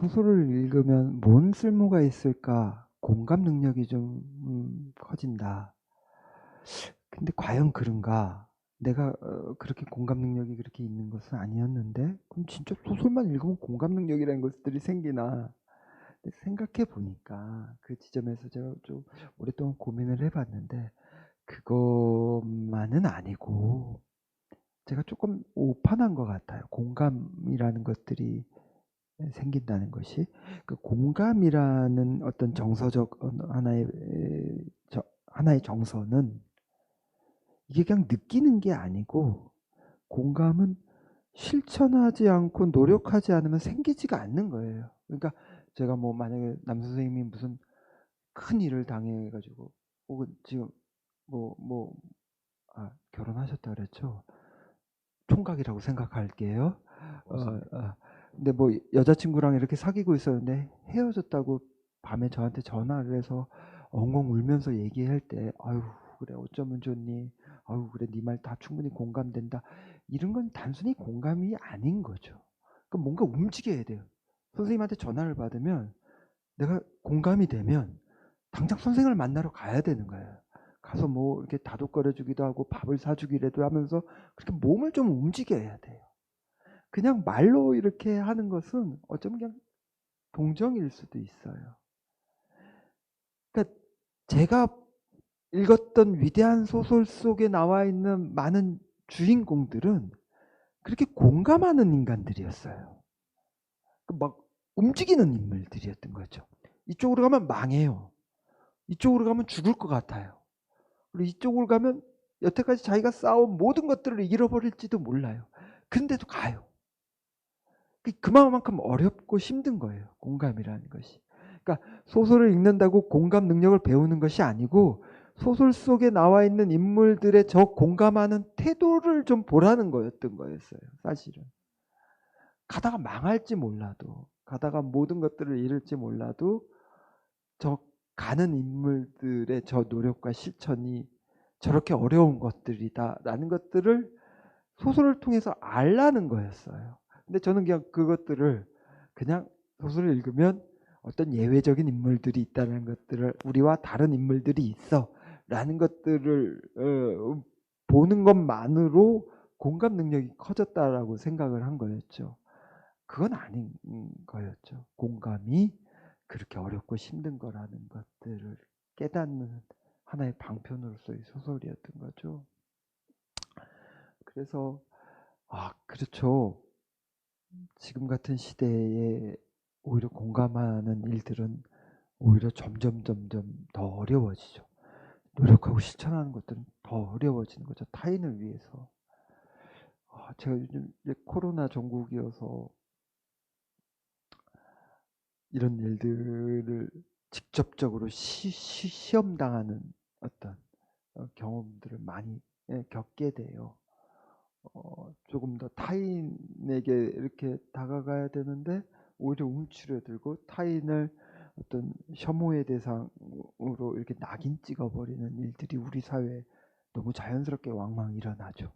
소설을 읽으면 뭔 쓸모가 있을까? 공감 능력이 좀 커진다. 근데 과연 그런가? 내가 그렇게 공감 능력이 그렇게 있는 것은 아니었는데 그럼 진짜 소설만 읽으면 공감 능력이라는 것들이 생기나? 근데 생각해 보니까 그 지점에서 제가 좀 오랫동안 고민을 해봤는데 그것만은 아니고 제가 조금 오판한 것 같아요. 공감이라는 것들이 생긴다는 것이 그 공감이라는 어떤 정서적 하나의 정서는 이게 그냥 느끼는 게 아니고 공감은 실천하지 않고 노력하지 않으면 생기지가 않는 거예요. 그러니까 제가 뭐 만약에 남 선생님이 무슨 큰 일을 당해가지고 혹은 지금 뭐 결혼하셨다 그랬죠. 총각이라고 생각할게요. 맞습니다. 근데 뭐 여자친구랑 이렇게 사귀고 있었는데 헤어졌다고 밤에 저한테 전화를 해서 엉엉 울면서 얘기할 때 아유 그래 어쩌면 좋니 아유 그래 네 말 다 충분히 공감된다 이런 건 단순히 공감이 아닌 거죠. 그럼 뭔가 움직여야 돼요. 선생님한테 전화를 받으면 내가 공감이 되면 당장 선생을 만나러 가야 되는 거예요. 가서 뭐 이렇게 다독거려 주기도 하고 밥을 사주기라도 하면서 그렇게 몸을 좀 움직여야 돼요. 그냥 말로 이렇게 하는 것은 어쩌면 그냥 동정일 수도 있어요. 그러니까 제가 읽었던 위대한 소설 속에 나와 있는 많은 주인공들은 그렇게 공감하는 인간들이었어요. 막 움직이는 인물들이었던 거죠. 이쪽으로 가면 망해요. 이쪽으로 가면 죽을 것 같아요. 그리고 이쪽으로 가면 여태까지 자기가 쌓아온 모든 것들을 잃어버릴지도 몰라요. 근데도 가요. 그만큼 어렵고 힘든 거예요. 공감이라는 것이. 그러니까 소설을 읽는다고 공감 능력을 배우는 것이 아니고 소설 속에 나와 있는 인물들의 저 공감하는 태도를 좀 보라는 거였던 거였어요. 사실은. 가다가 망할지 몰라도 가다가 모든 것들을 잃을지 몰라도 저 가는 인물들의 저 노력과 실천이 저렇게 어려운 것들이다라는 것들을 소설을 통해서 알라는 거였어요. 근데 저는 그냥 그것들을 그냥 소설을 읽으면 어떤 예외적인 인물들이 있다는 것들을 우리와 다른 인물들이 있어라는 것들을 보는 것만으로 공감 능력이 커졌다라고 생각을 한 거였죠. 그건 아닌 거였죠. 공감이 그렇게 어렵고 힘든 거라는 것들을 깨닫는 하나의 방편으로서의 소설이었던 거죠. 그래서 그렇죠. 지금 같은 시대에 오히려 공감하는 일들은 오히려 점점 더 어려워지죠. 노력하고 실천하는 것들은 더 어려워지는 거죠. 타인을 위해서. 제가 요즘 이제 코로나 전국이어서 이런 일들을 직접적으로 시험당하는 어떤 경험들을 많이 겪게 돼요. 조금 더 타인에게 이렇게 다가가야 되는데 오히려 움츠려들고 타인을 어떤 혐오의 대상으로 이렇게 낙인 찍어버리는 일들이 우리 사회에 너무 자연스럽게 왕왕 일어나죠.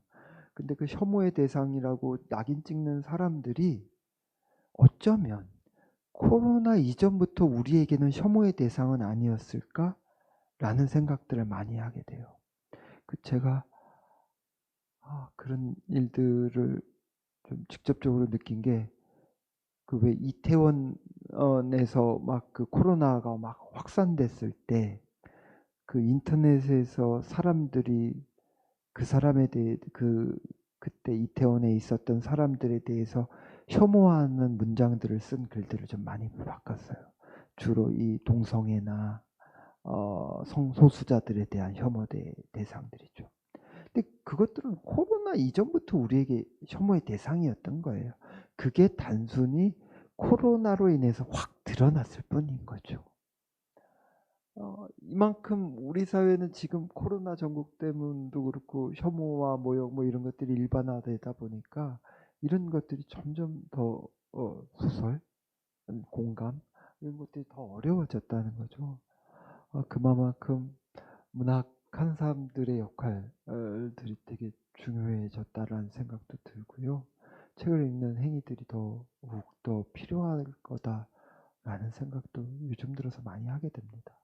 근데 그 혐오의 대상이라고 낙인 찍는 사람들이 어쩌면 코로나 이전부터 우리에게는 혐오의 대상은 아니었을까라는 생각들을 많이 하게 돼요. 제가 그런 일들을 좀 직접적으로 느낀 게 그 왜 이태원에서 막 그 코로나가 막 확산됐을 때 그 인터넷에서 사람들이 그 사람에 대해 그때 이태원에 있었던 사람들에 대해서 혐오하는 문장들을 쓴 글들을 좀 많이 바꿨어요. 주로 이 동성애나 성소수자들에 대한 혐오 대상들이죠. 근데 그것들은 코로나 이전부터 우리에게 혐오의 대상이었던 거예요. 그게 단순히 코로나로 인해서 확 드러났을 뿐인 거죠. 이만큼 우리 사회는 지금 코로나 전국 때문도 그렇고 혐오와 모욕 뭐 이런 것들이 일반화되다 보니까 이런 것들이 점점 더 소설, 공감 이런 것들이 더 어려워졌다는 거죠. 그만큼 문학한 사람들의 역할들이 되게 중요해졌다라는 생각도 들고요. 책을 읽는 행위들이 더욱 더 필요할 거다. 라는 생각도 요즘 들어서 많이 하게 됩니다.